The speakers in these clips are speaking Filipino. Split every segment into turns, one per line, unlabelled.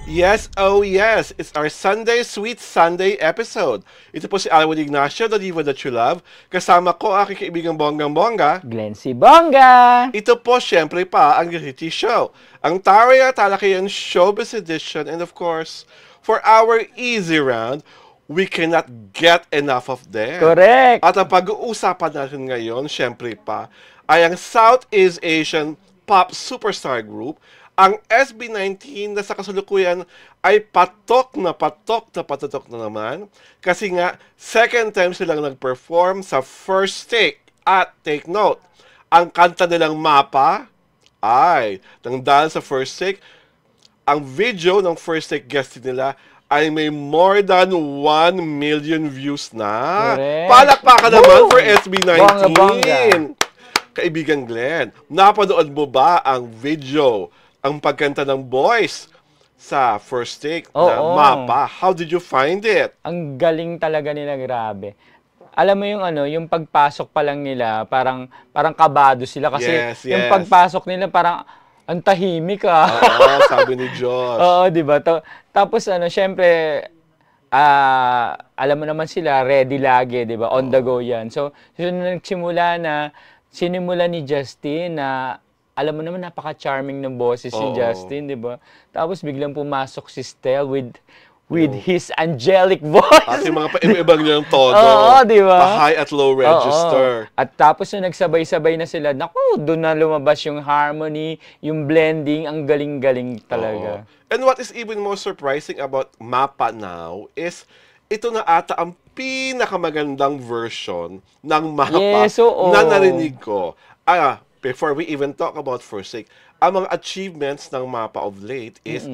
Yes, oh yes, it's our Sunday Sweet Sunday episode. Ito po si Alwin Ignacio, the diva that you love. Kasama ko aking kaibigang bonggang-bongga.
Glenn si Bongga!
Ito po syempre pa ang reality show. Ang Taria Talakayan Showbiz Edition, and of course, for our easy round, we cannot get enough of them.
Correct!
At ang pag-uusapan natin ngayon, syempre pa, ay ang Southeast Asian Pop Superstar Group, ang SB19 na sa kasalukuyan ay patok na naman kasi nga second time silang nag-perform sa First Take. At take note, ang kanta nilang Mapa ay nang dahil sa First Take, ang video ng First Take guest nila ay may more than 1 million views na.
Correct.
Palakpakan naman for SB19.
Bongga.
Kaibigan Glenn, napanood mo ba ang video, ang pagkanta ng Boys sa First Take na Mapa? How did you find it?
Ang galing talaga nila, grabe. Alam mo yung yung pagpasok pa lang nila, parang kabado sila kasi
Yes.
yung pagpasok nila parang ang tahimik
Oo, sabi ni Josh.
Oo, 'di ba? Tapos syempre alam mo naman sila, ready lagi, 'di ba? On the go 'yan. So, sinimula ni Justin na alam mo naman napaka-charming ng boses ni Justin, 'di ba? Tapos biglang pumasok si Stel with his angelic voice.
At yung mga paibang niyang todo.
Oo, di ba?
Pa-high at low register.
At tapos na nagsabay-sabay na sila, naku, doon na lumabas yung harmony, yung blending, ang galing-galing talaga.
And what is even more surprising about Mapa now is ito na ata ang pinakamagandang version ng Mapa na narinig ko. Before we even talk about First Take, ang mga achievements ng Mapa of late is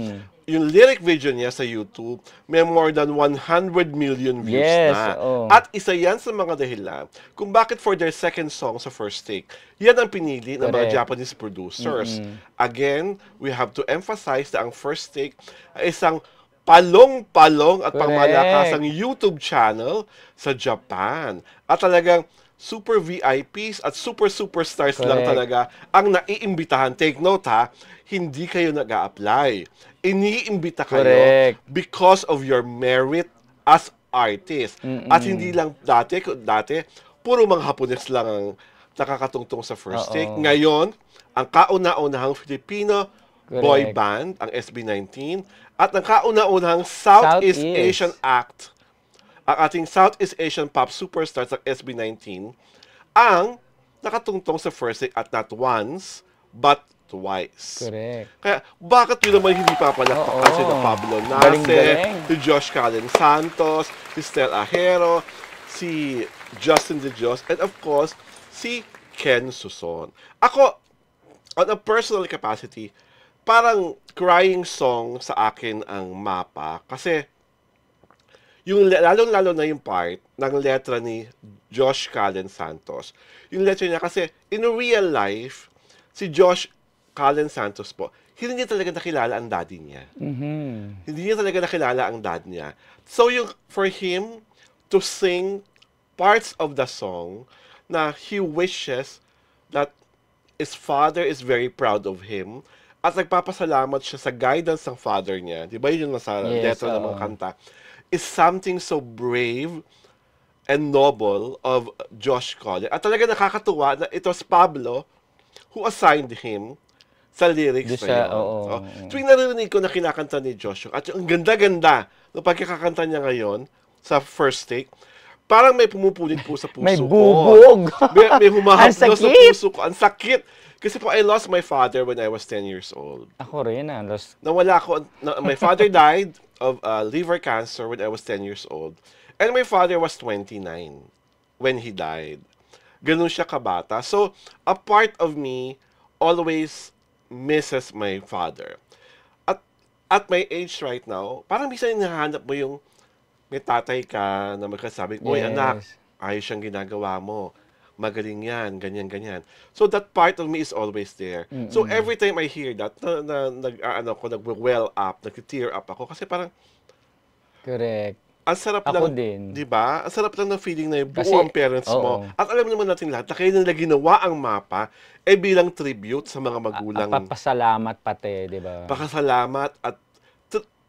yung lyric video niya sa YouTube may more than 100 million views na. At isa yan sa mga dahilan kung bakit for their second song sa First Take, yan ang pinili ng mga Japanese producers. Again, we have to emphasize na ang First Take ay isang palong-palong at pangmalakasang YouTube channel sa Japan. At talagang super VIPs at superstars lang talaga ang naiimbitahan. Take note ha, hindi kayo nag-a-apply. Iniimbita kayo because of your merit as artist. At hindi lang dati, puro mga Hapones lang ang nakakatungtong sa First Take. Ngayon, ang kauna-unahang Filipino boy band, ang SB19, at ang kauna-unahang Southeast Asian act, ang ating Southeast Asian Pop Superstars ng SB19, ang nakatungtong sa First Take at not once, but twice.
Correct.
Kaya, bakit yun naman hindi papalakpakan si Pablo Nace, si Josh Callen Santos, si Stel Ajero, si Justin De Dios, and of course, si Ken Suson. Ako, on a personal capacity, parang crying song sa akin ang Mapa kasi yung lalong-lalo na yung part ng letra ni Josh Callen Santos. Yung letra niya kasi in real life, si Josh Callen Santos po, hindi niya talaga nakilala ang daddy niya. Hindi niya talaga nakilala ang dad niya. So yung for him to sing parts of the song na he wishes that his father is very proud of him at nagpapasalamat siya sa guidance ng father niya. Di ba yun yung nasa letra ng mga kanta? Is something so brave and noble of Josh Callen. At talaga nakakatuwa na it was Pablo who assigned him sa lyrics na yun. Tuwing narinig ko na kinakanta ni Josh, at ang ganda-ganda ng pagkakakanta niya ngayon sa First Take, parang may pumupulit po sa puso ko.
May bubog.
May humahaplos sa puso ko. Ang sakit. Kasi po, I lost my father when I was 10 years old.
Ako rin,
Nawala ko. My father died of liver cancer when I was 10 years old. And my father was 29 when he died. Ganun siya kabata. So, a part of me always misses my father. At my age right now, parang minsan hinahanap mo yung may tatay ka na magkasabi, "Uy, anak, ayos siyang ginagawa mo. Magaling yan, ganyan. So that part of me is always there. So every time I hear that, nag-well up, nag-tear up ako kasi parang
correct.
Ang sarap
Ako
lang,
din.
di ba? Ang sarap lang ng feeling na buo
Kasi,
ang parents mo. At alam naman natin lahat na kayo nila ginawa ang Mapa bilang tribute sa mga magulang.
Papasalamat pati, di ba?
Pakasalamat at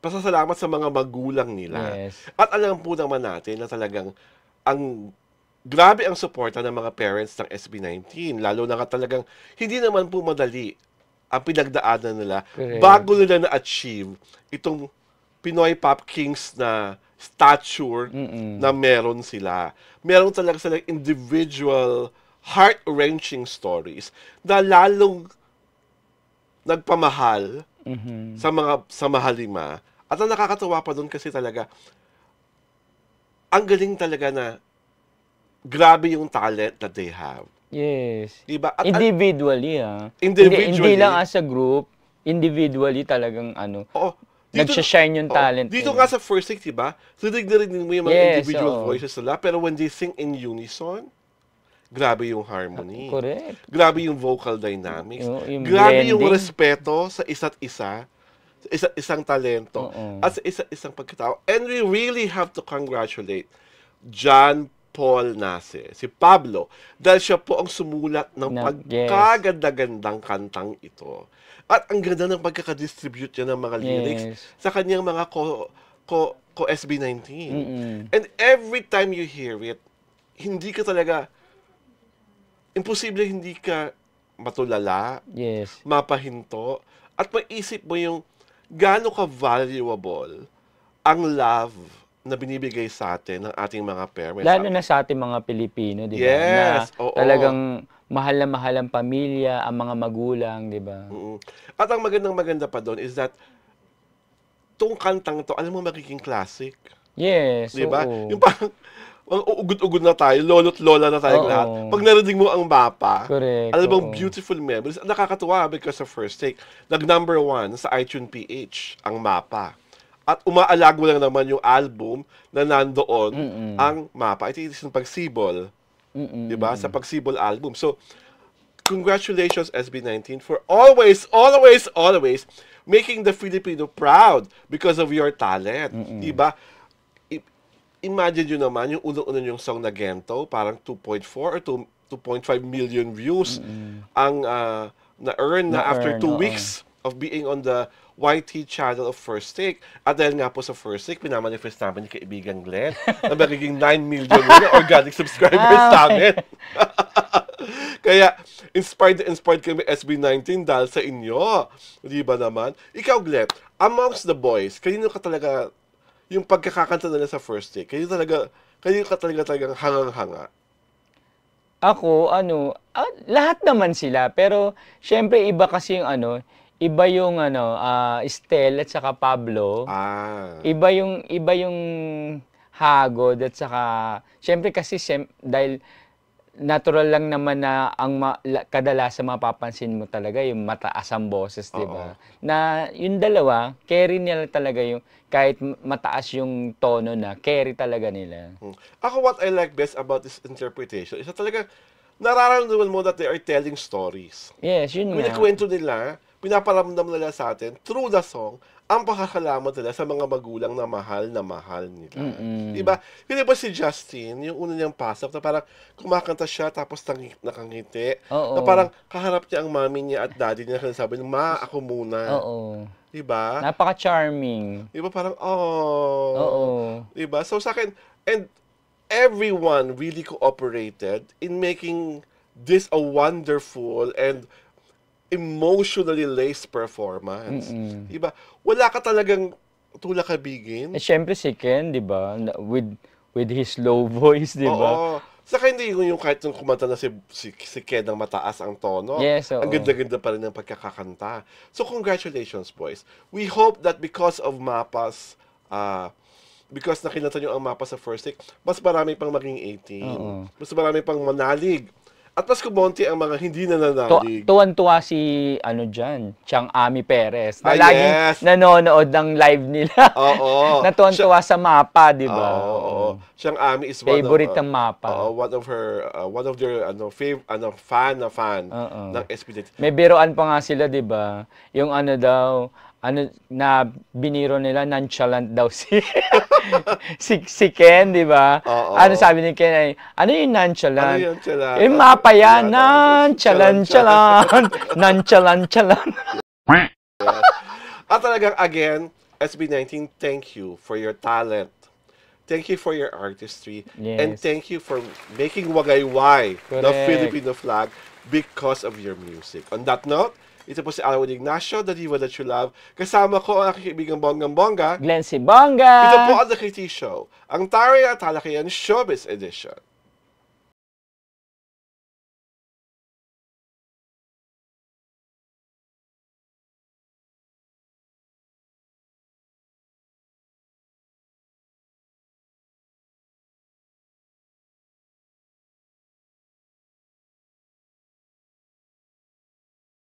pasasalamat sa mga magulang nila.
Yes.
At alam po naman natin na talagang grabe ang suporta ng mga parents ng SB19. Lalo na talagang hindi naman po madali ang pinagdaanan nila bago nila na-achieve itong Pinoy Pop Kings na stature na meron sila. Meron talaga silang individual, heart-wrenching stories na lalong nagpamahal sa mahalima. At ang nakakatawa pa doon kasi talaga, ang galing talaga na grabe yung talent that they have.
Yes.
Diba? At,
individually,
individually.
Hindi lang as a group, individually talagang nagsashine yung talent.
Dito nga sa First Take, diba? Rinig na rin mo yung mga individual voices nila, pero when they sing in unison, grabe yung harmony.
Correct.
Grabe yung vocal dynamics.
Yung
grabe
blending.
yung respeto sa isa't isa, sa isang talento, at sa isa't isang pagkatao. And we really have to congratulate John Paul Nace, si Pablo, dahil siya po ang sumulat ng pagkaganda-gandang kantang ito. At ang ganda ng pagkakadistribute niya ng mga lyrics sa kanyang mga SB19. And every time you hear it, hindi ka talaga, imposible hindi ka matulala, mapahinto, at maisip mo yung gaano ka-valuable ang love na binibigay sa atin ng ating mga parents.
Lalo na sa ating mga Pilipino, di ba?
Yes,
na talagang mahal na mahal ang pamilya, ang mga magulang, di ba?
At ang maganda pa doon is that tong kantang to, alam mo, magiging classic.
Yes,
di ba? Yung parang ugod-ugod na tayo, lolo't lola na tayo lahat. Pag narinig mo ang mapa, alam bang beautiful memories. Nakakatuwa because of First Take. Nag-number 1 sa iTunes PH ang mapa. At umaalago lang naman yung album na nandoon ang mapa. Ito yung Pagsibol. Diba? Sa Pagsibol album. So, congratulations SB19 for always making the Filipino proud because of your talent. Diba? Imagine nyo naman yung unang-unang yung song na Gento, parang 2.4 or 2.5 million views ang na-earn na after 2 weeks of being on the YT channel of First Take. At dahil nga po sa First Take, pinamanifest namin ni kaibigan Glenn na magiging 9 million na organic subscribers namin. Kaya, inspired kami SB19 dahil sa inyo. Di ba naman? Ikaw, Glenn, amongst the boys, kanino ka talaga, yung pagkakakanta nila sa First Take, kanino ka talagang hangang-hanga?
Ako, lahat naman sila. Pero, syempre, iba kasi yung iba yung Estel at saka Pablo. Iba yung Hagod at saka syempre kasi dahil natural lang naman na ang kadalasan mapapansin mo talaga yung mataas ang boses, 'di ba? Na yung dalawa, carry nila talaga yung kahit mataas yung tono na, carry talaga nila.
Ako, what I like best about this interpretation is na talaga nararamdaman mo that they are telling stories.
Yes, yun nga.
Kwento nila, pinaparamdam nila sa atin through the song ang pakakalaman nila sa mga magulang na mahal nila. Diba? Hindi ba si Justin, yung una niyang pasok, na parang kumakanta siya tapos nakangiti. Na parang kaharap niya ang mami niya at daddy niya, sabi niya, ma, ako muna. Diba?
Napaka-charming.
Diba? Parang, Diba? So sa akin, and everyone really cooperated in making this a wonderful and emotionally laced performance. Diba? Wala ka talagang tulakabigin.
Syempre si Ken, diba? With his low voice, diba?
Saka hindi yung kahit yung kumanta na si Ken ng mataas ang tono.
Yes,
ang ganda-ganda pa rin ng pagkakakanta. So congratulations, boys. We hope that because of Mapas, because nakinanta nyo ang Mapa sa First Take, mas marami pang maging 18. Mas marami pang manalig. At mas kumonti ang mga hindi nananalig.
Tuwan-tuwa si, Chang Ami Perez, na laging nanonood ng live nila. Natuwan-tuwa sa Mapa, di ba?
Chang Ami is
favorite ng Mapa.
One of their fan ng SB19.
May biroan pa nga sila, di ba? Yung na biniro nila, nonchalant daw si Ken, di ba? Sabi ni Ken ay, ano yung nonchalant? Yung Mapa yan, nonchalant.
At talagang, again, SB19, thank you for your talent. Thank you for your artistry.
Yes.
And thank you for making Wagayway, the Filipino flag, because of your music. On that note, ito po si Alwin Ignacio, the diva that you love. Kasama ko ang aking kaibigang bonggang-bongga,
Glenn Sibonga.
Ito po ang The KT Show, ang Taray at Talakayan Showbiz Edition.